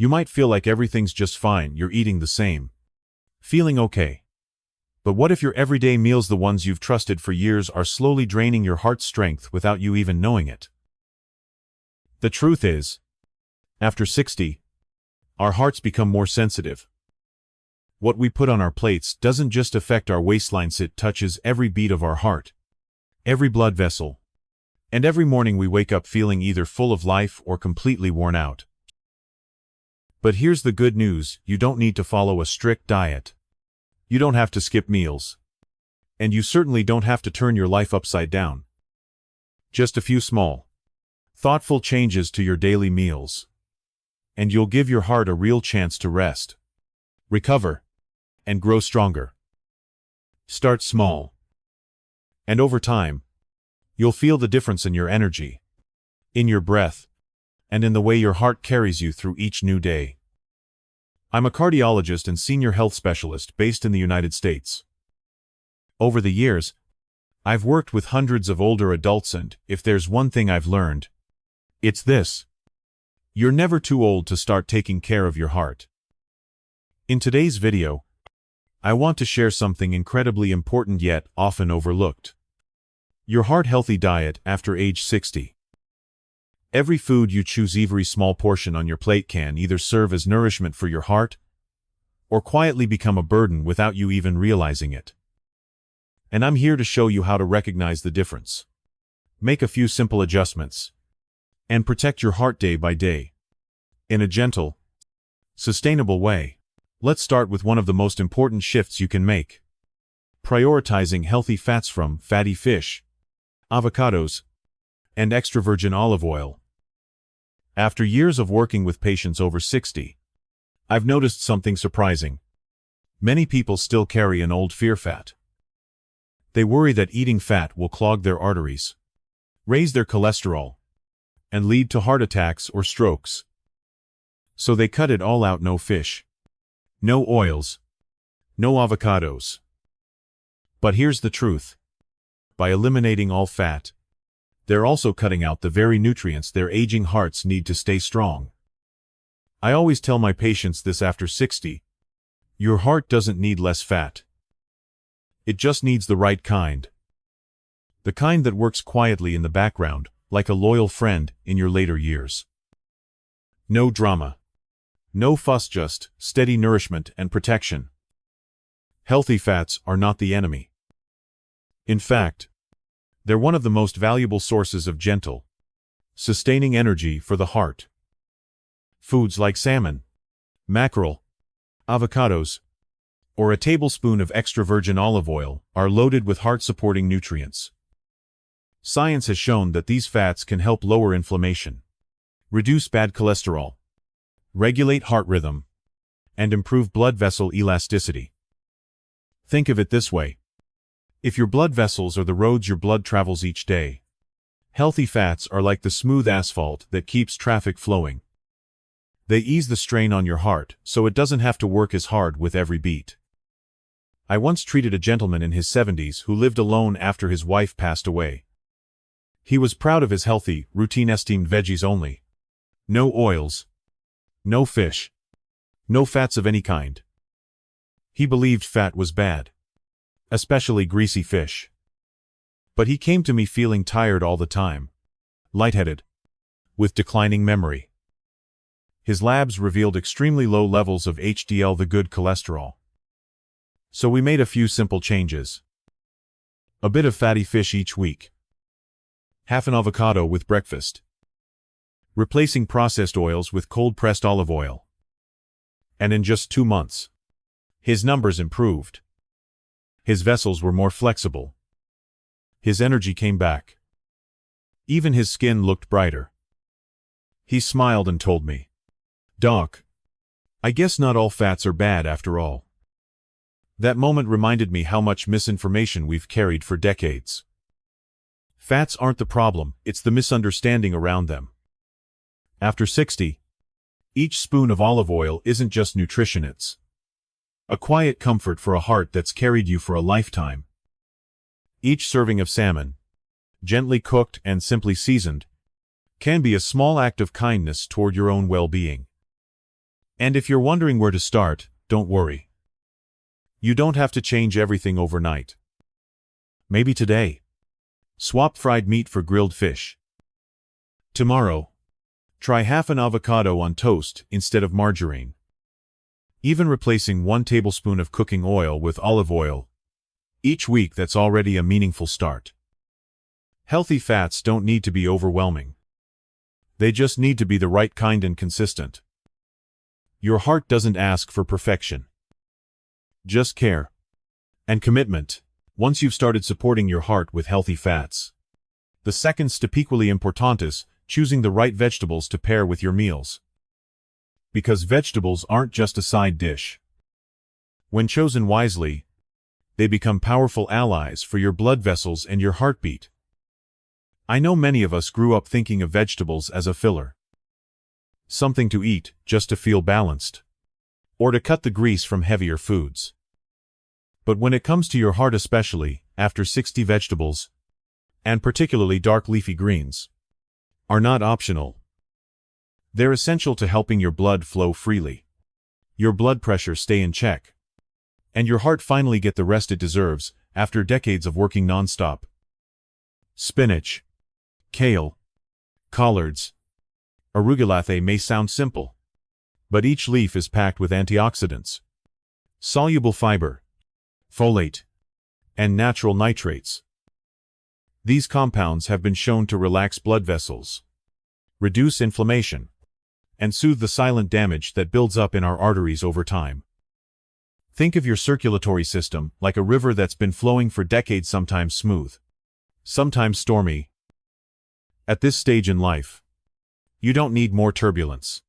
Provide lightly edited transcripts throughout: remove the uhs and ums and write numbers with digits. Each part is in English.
You might feel like everything's just fine, you're eating the same, feeling okay. But what if your everyday meals, the ones you've trusted for years, are slowly draining your heart's strength without you even knowing it? The truth is, after 60, our hearts become more sensitive. What we put on our plates doesn't just affect our waistlines, it touches every beat of our heart, every blood vessel, and every morning we wake up feeling either full of life or completely worn out. But here's the good news: you don't need to follow a strict diet. You don't have to skip meals. And you certainly don't have to turn your life upside down. Just a few small, thoughtful changes to your daily meals, and you'll give your heart a real chance to rest, recover, and grow stronger. Start small. And over time, you'll feel the difference in your energy, in your breath, and in the way your heart carries you through each new day. I'm a cardiologist and senior health specialist based in the United States. Over the years, I've worked with hundreds of older adults, and if there's one thing I've learned, it's this: you're never too old to start taking care of your heart. In today's video, I want to share something incredibly important yet often overlooked: your heart-healthy diet after age 60. Every food you choose, every small portion on your plate, can either serve as nourishment for your heart or quietly become a burden without you even realizing it. And I'm here to show you how to recognize the difference, make a few simple adjustments, and protect your heart day by day, in a gentle, sustainable way. Let's start with one of the most important shifts you can make: prioritizing healthy fats from fatty fish, avocados, and extra virgin olive oil. After years of working with patients over 60, I've noticed something surprising. Many people still carry an old fear: fat. They worry that eating fat will clog their arteries, raise their cholesterol, and lead to heart attacks or strokes. So they cut it all out: no fish, no oils, no avocados. But here's the truth: by eliminating all fat, they're also cutting out the very nutrients their aging hearts need to stay strong. I always tell my patients this after 60: your heart doesn't need less fat. It just needs the right kind. The kind that works quietly in the background, like a loyal friend in your later years. No drama, no fuss, just steady nourishment and protection. Healthy fats are not the enemy. In fact, they're one of the most valuable sources of gentle, sustaining energy for the heart. Foods like salmon, mackerel, avocados, or a tablespoon of extra virgin olive oil are loaded with heart-supporting nutrients. Science has shown that these fats can help lower inflammation, reduce bad cholesterol, regulate heart rhythm, and improve blood vessel elasticity. Think of it this way: if your blood vessels are the roads your blood travels each day, healthy fats are like the smooth asphalt that keeps traffic flowing. They ease the strain on your heart so it doesn't have to work as hard with every beat. I once treated a gentleman in his 70s who lived alone after his wife passed away. He was proud of his healthy, routine-esteemed veggies only. No oils, no fish, no fats of any kind. He believed fat was bad, especially greasy fish. But he came to me feeling tired all the time, lightheaded, with declining memory. His labs revealed extremely low levels of HDL, the good cholesterol. So we made a few simple changes. A bit of fatty fish each week. Half an avocado with breakfast. Replacing processed oils with cold-pressed olive oil. And in just 2 months, his numbers improved. His vessels were more flexible. His energy came back. Even his skin looked brighter. He smiled and told me, "Doc, I guess not all fats are bad after all." That moment reminded me how much misinformation we've carried for decades. Fats aren't the problem, it's the misunderstanding around them. After 60, each spoon of olive oil isn't just nutrition, it's a quiet comfort for a heart that's carried you for a lifetime. Each serving of salmon, gently cooked and simply seasoned, can be a small act of kindness toward your own well-being. And if you're wondering where to start, don't worry. You don't have to change everything overnight. Maybe today, swap fried meat for grilled fish. Tomorrow, try half an avocado on toast instead of margarine. Even replacing 1 tablespoon of cooking oil with olive oil each week, that's already a meaningful start. Healthy fats don't need to be overwhelming. They just need to be the right kind and consistent. Your heart doesn't ask for perfection. Just care and commitment. Once you've started supporting your heart with healthy fats, the second step, equally important, is choosing the right vegetables to pair with your meals. Because vegetables aren't just a side dish. When chosen wisely, they become powerful allies for your blood vessels and your heartbeat. I know many of us grew up thinking of vegetables as a filler. Something to eat just to feel balanced, or to cut the grease from heavier foods. But when it comes to your heart, especially after 60, vegetables, and particularly dark leafy greens, are not optional. They're essential to helping your blood flow freely, your blood pressure stay in check, and your heart finally get the rest it deserves after decades of working nonstop. Spinach, kale, collards, arugula may sound simple, but each leaf is packed with antioxidants, soluble fiber, folate, and natural nitrates. These compounds have been shown to relax blood vessels, reduce inflammation, and soothe the silent damage that builds up in our arteries over time. Think of your circulatory system like a river that's been flowing for decades, sometimes smooth, sometimes stormy. At this stage in life, you don't need more turbulence.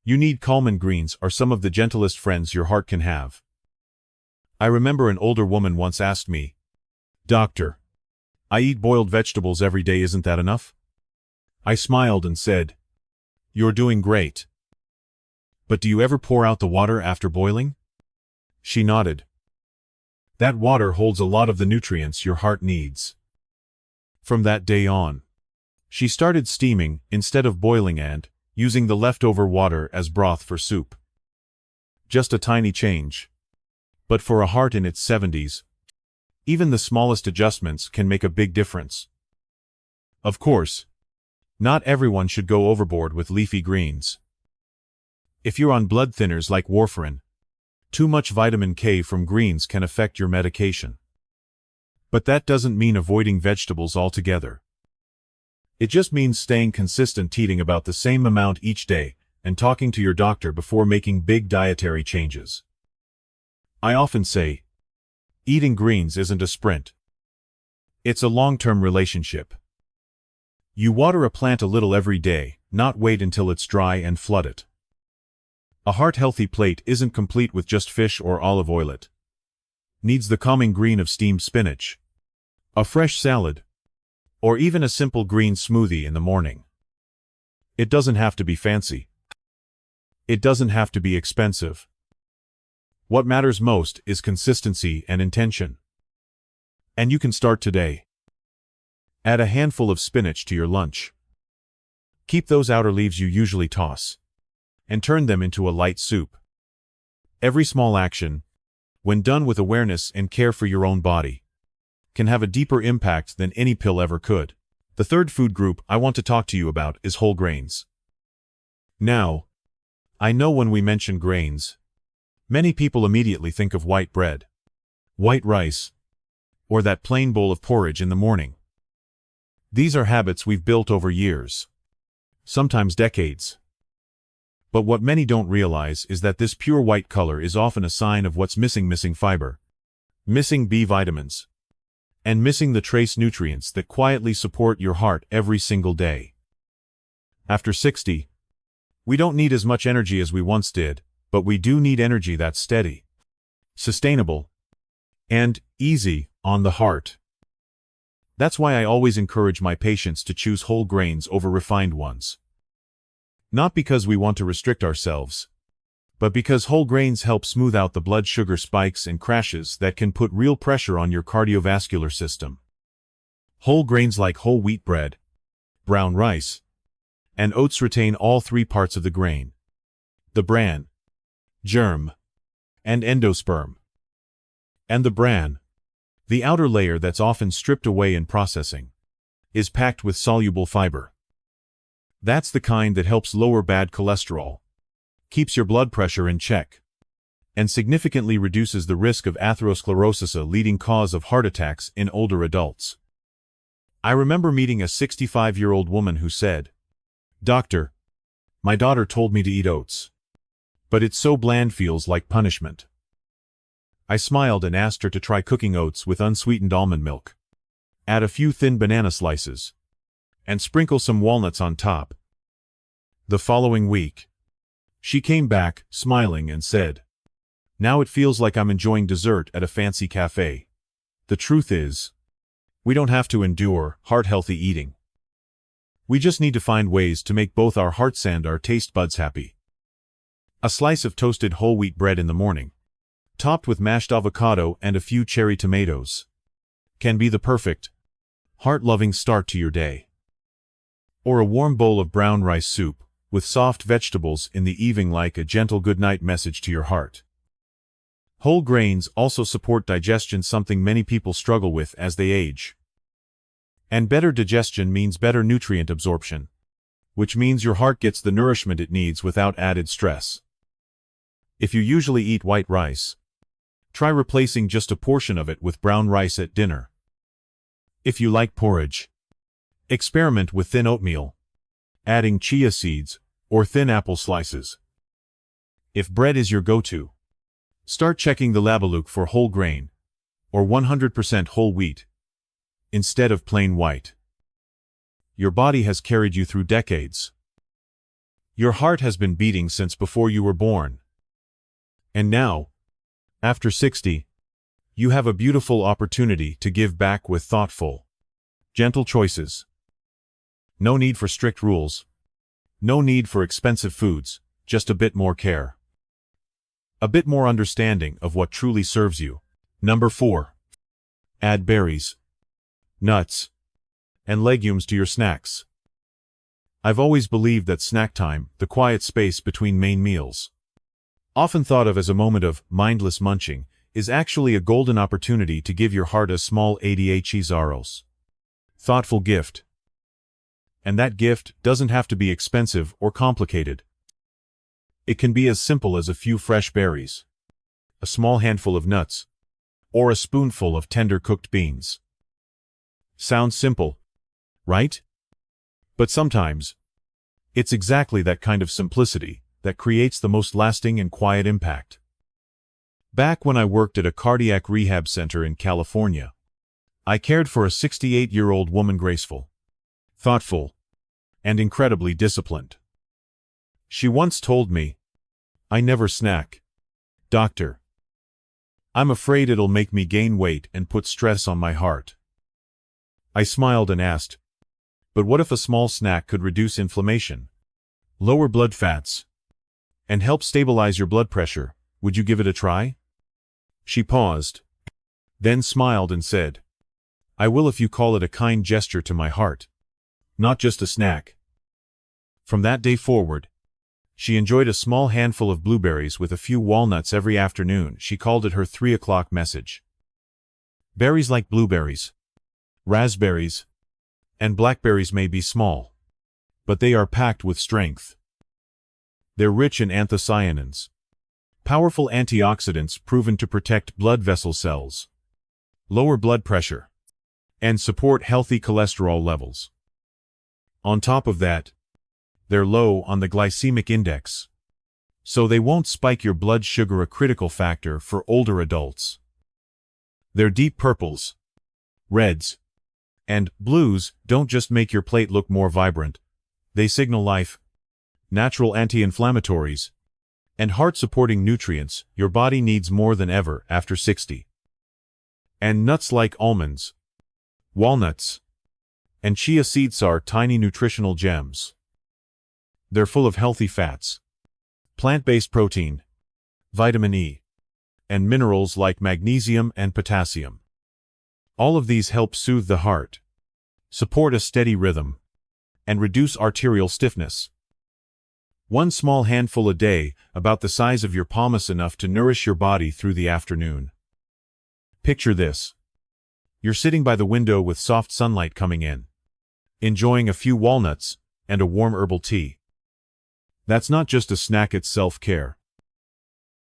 You need calm, and greens are some of the gentlest friends your heart can have. I remember an older woman once asked me, "Doctor, I eat boiled vegetables every day, isn't that enough?" I smiled and said, "You're doing great. But do you ever pour out the water after boiling?" She nodded. That water holds a lot of the nutrients your heart needs. From that day on, she started steaming instead of boiling and using the leftover water as broth for soup. Just a tiny change. But for a heart in its 70s, even the smallest adjustments can make a big difference. Of course, not everyone should go overboard with leafy greens. If you're on blood thinners like warfarin, too much vitamin K from greens can affect your medication. But that doesn't mean avoiding vegetables altogether. It just means staying consistent, eating about the same amount each day, and talking to your doctor before making big dietary changes. I often say, eating greens isn't a sprint. It's a long-term relationship. You water a plant a little every day, not wait until it's dry and flood it. A heart-healthy plate isn't complete with just fish or olive oil. It needs the calming green of steamed spinach, a fresh salad, or even a simple green smoothie in the morning. It doesn't have to be fancy. It doesn't have to be expensive. What matters most is consistency and intention. And you can start today. Add a handful of spinach to your lunch. Keep those outer leaves you usually toss, and turn them into a light soup. Every small action, when done with awareness and care for your own body, can have a deeper impact than any pill ever could. The third food group I want to talk to you about is whole grains. Now, I know when we mention grains, many people immediately think of white bread, white rice, or that plain bowl of porridge in the morning. These are habits we've built over years, sometimes decades. But what many don't realize is that this pure white color is often a sign of what's missing: fiber, missing B vitamins, and missing the trace nutrients that quietly support your heart every single day. After 60, we don't need as much energy as we once did, but we do need energy that's steady, sustainable, and easy on the heart. That's why I always encourage my patients to choose whole grains over refined ones. Not because we want to restrict ourselves, but because whole grains help smooth out the blood sugar spikes and crashes that can put real pressure on your cardiovascular system. Whole grains like whole wheat bread, brown rice, and oats retain all 3 parts of the grain: the bran, germ, and endosperm. And the bran, the outer layer that's often stripped away in processing, is packed with soluble fiber. That's the kind that helps lower bad cholesterol, keeps your blood pressure in check, and significantly reduces the risk of atherosclerosis, a leading cause of heart attacks in older adults. I remember meeting a 65-year-old woman who said, "Doctor, my daughter told me to eat oats, but it's so bland, feels like punishment." I smiled and asked her to try cooking oats with unsweetened almond milk. Add a few thin banana slices, and sprinkle some walnuts on top. The following week, she came back, smiling, and said, "Now it feels like I'm enjoying dessert at a fancy cafe." The truth is, we don't have to endure heart-healthy eating. We just need to find ways to make both our hearts and our taste buds happy. A slice of toasted whole wheat bread in the morning, topped with mashed avocado and a few cherry tomatoes, can be the perfect, heart-loving start to your day. Or a warm bowl of brown rice soup, with soft vegetables in the evening, like a gentle goodnight message to your heart. Whole grains also support digestion, something many people struggle with as they age. And better digestion means better nutrient absorption, which means your heart gets the nourishment it needs without added stress. If you usually eat white rice, try replacing just a portion of it with brown rice at dinner. If you like porridge, experiment with thin oatmeal, adding chia seeds or thin apple slices. If bread is your go-to, start checking the labeluk for whole grain or 100% whole wheat instead of plain white. Your body has carried you through decades. Your heart has been beating since before you were born. And now, after 60, you have a beautiful opportunity to give back with thoughtful, gentle choices. No need for strict rules. No need for expensive foods, just a bit more care. A bit more understanding of what truly serves you. Number 4. Add berries, nuts, and legumes to your snacks. I've always believed that snack time, the quiet space between main meals, often thought of as a moment of mindless munching, is actually a golden opportunity to give your heart a small ADHE's thoughtful gift. And that gift doesn't have to be expensive or complicated. It can be as simple as a few fresh berries, a small handful of nuts, or a spoonful of tender cooked beans. Sounds simple, right? But sometimes, it's exactly that kind of simplicity that creates the most lasting and quiet impact. Back when I worked at a cardiac rehab center in California, I cared for a 68-year-old woman, graceful, thoughtful, and incredibly disciplined. She once told me, "I never snack, doctor. I'm afraid it'll make me gain weight and put stress on my heart." I smiled and asked, "But what if a small snack could reduce inflammation, lower blood fats, and help stabilize your blood pressure? Would you give it a try?" She paused, then smiled and said, "I will if you call it a kind gesture to my heart, not just a snack." From that day forward, she enjoyed a small handful of blueberries with a few walnuts every afternoon. She called it her 3 o'clock message. Berries like blueberries, raspberries, and blackberries may be small, but they are packed with strength. They're rich in anthocyanins, powerful antioxidants proven to protect blood vessel cells, lower blood pressure, and support healthy cholesterol levels. On top of that, they're low on the glycemic index, so they won't spike your blood sugar, a critical factor for older adults. Their deep purples, reds, and blues don't just make your plate look more vibrant, they signal life, natural anti-inflammatories, and heart-supporting nutrients your body needs more than ever after 60. And nuts like almonds, walnuts, and chia seeds are tiny nutritional gems. They're full of healthy fats, plant-based protein, vitamin E, and minerals like magnesium and potassium. All of these help soothe the heart, support a steady rhythm, and reduce arterial stiffness. One small handful a day, about the size of your palm, is enough to nourish your body through the afternoon. Picture this. You're sitting by the window with soft sunlight coming in, enjoying a few walnuts and a warm herbal tea. That's not just a snack, it's self-care.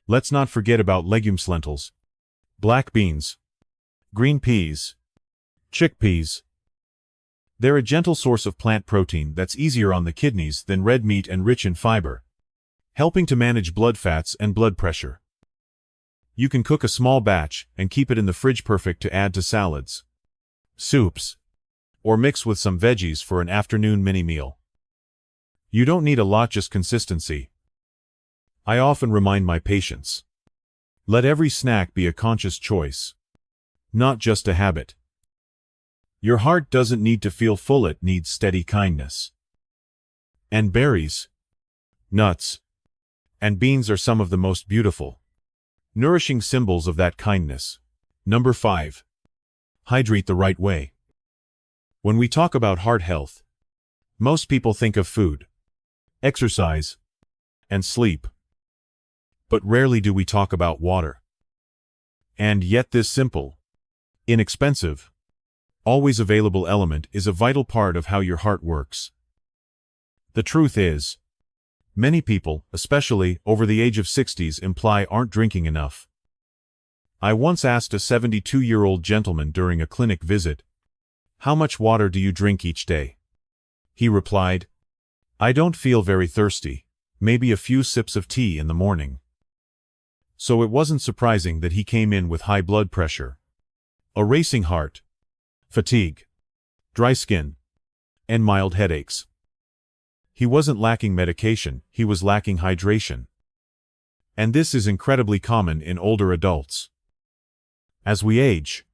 Let's not forget about legumes, lentils, black beans, green peas, chickpeas. They're a gentle source of plant protein that's easier on the kidneys than red meat and rich in fiber, helping to manage blood fats and blood pressure. You can cook a small batch and keep it in the fridge, perfect to add to salads, soups, or mix with some veggies for an afternoon mini meal. You don't need a lot, just consistency. I often remind my patients, let every snack be a conscious choice, not just a habit. Your heart doesn't need to feel full, it needs steady kindness. And berries, nuts, and beans are some of the most beautiful, nourishing symbols of that kindness. Number 5. Hydrate the right way. When we talk about heart health, most people think of food, exercise, and sleep. But rarely do we talk about water. And yet this simple, inexpensive, always available element is a vital part of how your heart works. The truth is, many people, especially over the age of 60s, aren't drinking enough. I once asked a 72-year-old gentleman during a clinic visit, "How much water do you drink each day?" He replied, "I don't feel very thirsty, maybe a few sips of tea in the morning." So it wasn't surprising that he came in with high blood pressure, a racing heart, fatigue, dry skin, and mild headaches. He wasn't lacking medication, he was lacking hydration. And this is incredibly common in older adults. As we age,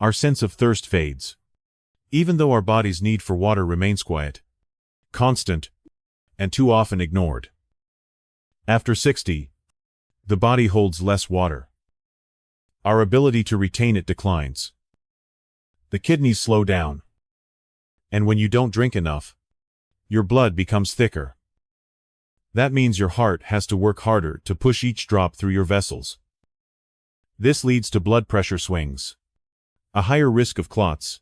our sense of thirst fades, even though our body's need for water remains quiet, constant, and too often ignored. After 60, the body holds less water. Our ability to retain it declines. The kidneys slow down. And when you don't drink enough, your blood becomes thicker. That means your heart has to work harder to push each drop through your vessels. This leads to blood pressure swings, a higher risk of clots,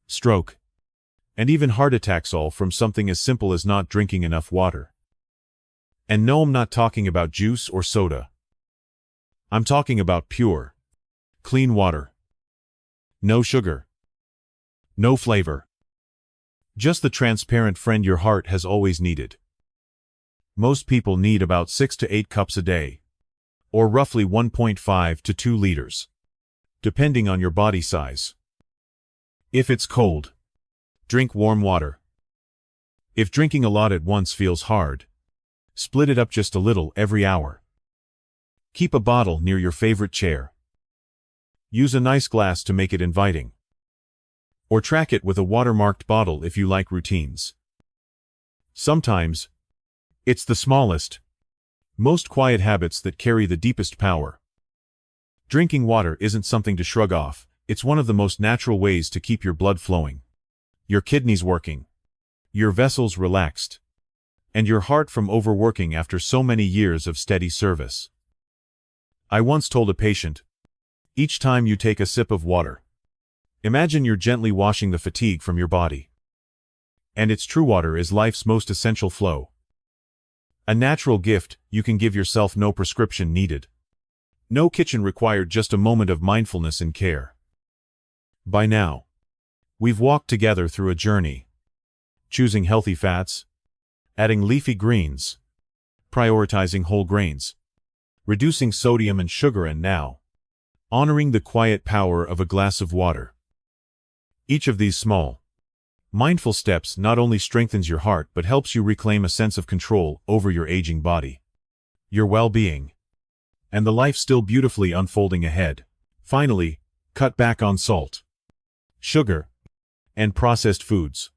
stroke, and even heart attacks, all from something as simple as not drinking enough water. And no, I'm not talking about juice or soda. I'm talking about pure, clean water. No sugar. No flavor. Just the transparent friend your heart has always needed. Most people need about 6 to 8 cups a day, or roughly 1.5 to 2 liters, depending on your body size. If it's cold, drink warm water. If drinking a lot at once feels hard, split it up just a little every hour. Keep a bottle near your favorite chair. Use a nice glass to make it inviting. Or track it with a watermarked bottle if you like routines. Sometimes, it's the smallest, most quiet habits that carry the deepest power. Drinking water isn't something to shrug off, it's one of the most natural ways to keep your blood flowing, your kidneys working, your vessels relaxed, and your heart from overworking after so many years of steady service. I once told a patient, each time you take a sip of water, imagine you're gently washing the fatigue from your body. And it's true, water is life's most essential flow. A natural gift you can give yourself, no prescription needed. No kitchen required, just a moment of mindfulness and care. By now, we've walked together through a journey, choosing healthy fats, adding leafy greens, prioritizing whole grains, reducing sodium and sugar, and now, honoring the quiet power of a glass of water. Each of these small, mindful steps not only strengthens your heart but helps you reclaim a sense of control over your aging body, your well-being, and the life still beautifully unfolding ahead. Finally, cut back on salt, sugar, and processed foods.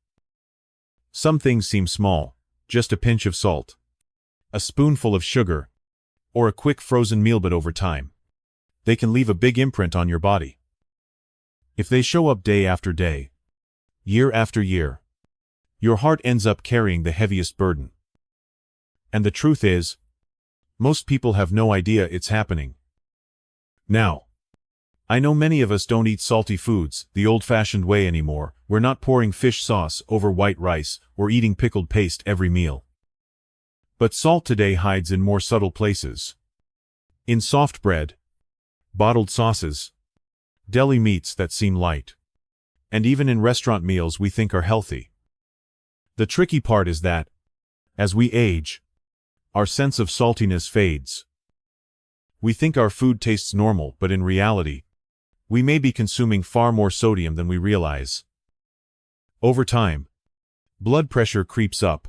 Some things seem small, just a pinch of salt, a spoonful of sugar, or a quick frozen meal, but over time, they can leave a big imprint on your body. If they show up day after day, year after year, your heart ends up carrying the heaviest burden. And the truth is, most people have no idea it's happening. Now, I know many of us don't eat salty foods the old-fashioned way anymore. We're not pouring fish sauce over white rice or eating pickled paste every meal. But salt today hides in more subtle places. In soft bread, bottled sauces, deli meats that seem light, and even in restaurant meals we think are healthy. The tricky part is that, as we age, our sense of saltiness fades. We think our food tastes normal, but in reality, we may be consuming far more sodium than we realize. Over time, blood pressure creeps up,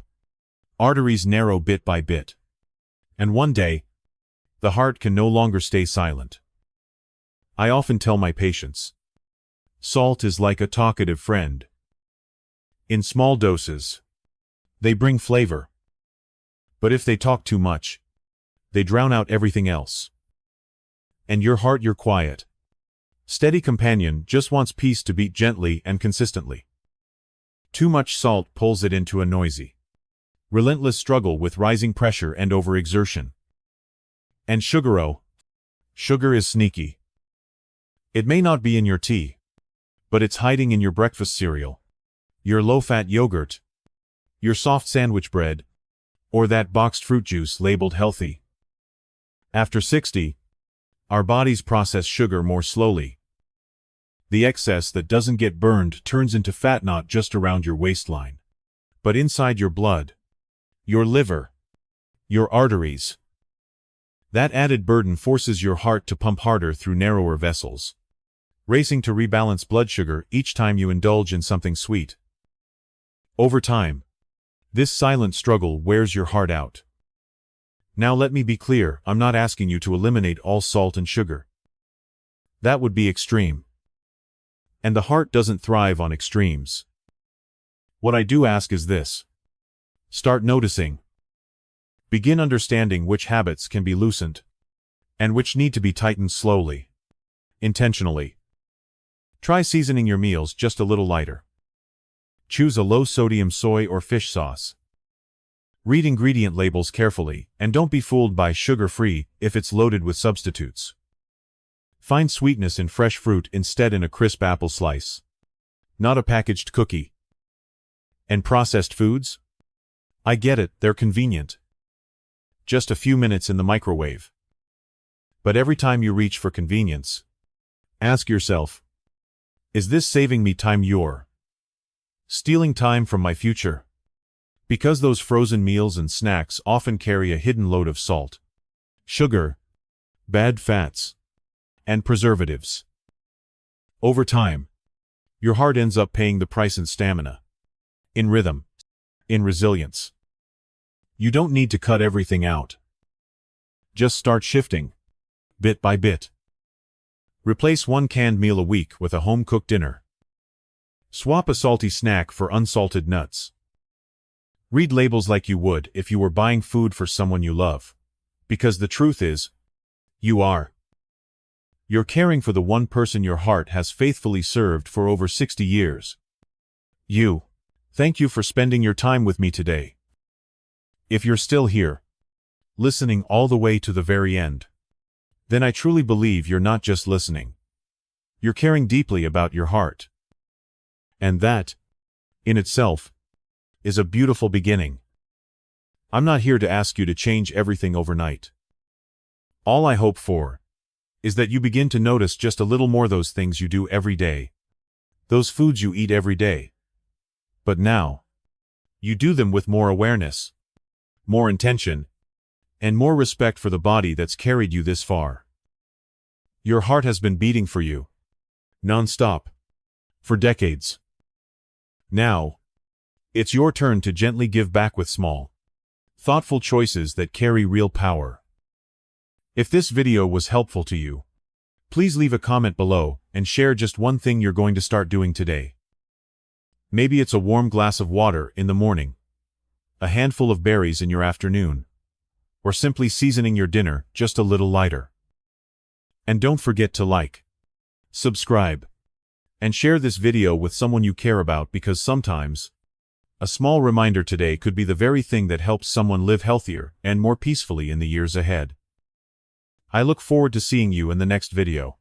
arteries narrow bit by bit, and one day, the heart can no longer stay silent. I often tell my patients, salt is like a talkative friend. In small doses, they bring flavor. But if they talk too much, they drown out everything else. And your heart, your quiet, steady companion, just wants peace to beat gently and consistently. Too much salt pulls it into a noisy, relentless struggle with rising pressure and overexertion. And sugar is sneaky. It may not be in your tea, but it's hiding in your breakfast cereal, your low-fat yogurt, your soft sandwich bread, or that boxed fruit juice labeled healthy. After 60, our bodies process sugar more slowly. The excess that doesn't get burned turns into fat not just around your waistline, but inside your blood, your liver, your arteries. That added burden forces your heart to pump harder through narrower vessels, racing to rebalance blood sugar each time you indulge in something sweet. Over time, this silent struggle wears your heart out. Now let me be clear, I'm not asking you to eliminate all salt and sugar. That would be extreme. And the heart doesn't thrive on extremes. What I do ask is this. Start noticing. Begin understanding which habits can be loosened, and which need to be tightened slowly, intentionally. Try seasoning your meals just a little lighter. Choose a low-sodium soy or fish sauce. Read ingredient labels carefully, and don't be fooled by sugar-free if it's loaded with substitutes. Find sweetness in fresh fruit instead in a crisp apple slice, not a packaged cookie. And processed foods? I get it, they're convenient. Just a few minutes in the microwave. But every time you reach for convenience, ask yourself, is this saving me time or stealing time from my future? Because those frozen meals and snacks often carry a hidden load of salt, sugar, bad fats, and preservatives. Over time, your heart ends up paying the price in stamina, in rhythm, in resilience. You don't need to cut everything out. Just start shifting, bit by bit. Replace one canned meal a week with a home-cooked dinner. Swap a salty snack for unsalted nuts. Read labels like you would if you were buying food for someone you love. Because the truth is, you are. You're caring for the one person your heart has faithfully served for over 60 years. Thank you for spending your time with me today. If you're still here, listening all the way to the very end, then I truly believe you're not just listening. You're caring deeply about your heart. And that, in itself, is a beautiful beginning. I'm not here to ask you to change everything overnight. All I hope for is that you begin to notice just a little more those things you do every day, those foods you eat every day. But now, you do them with more awareness, more intention, and more respect for the body that's carried you this far. Your heart has been beating for you, non-stop, for decades. Now, it's your turn to gently give back with small, thoughtful choices that carry real power. If this video was helpful to you, please leave a comment below and share just one thing you're going to start doing today. Maybe it's a warm glass of water in the morning, a handful of berries in your afternoon, or simply seasoning your dinner just a little lighter. And don't forget to like, subscribe, and share this video with someone you care about, because sometimes A small reminder today could be the very thing that helps someone live healthier and more peacefully in the years ahead. I look forward to seeing you in the next video.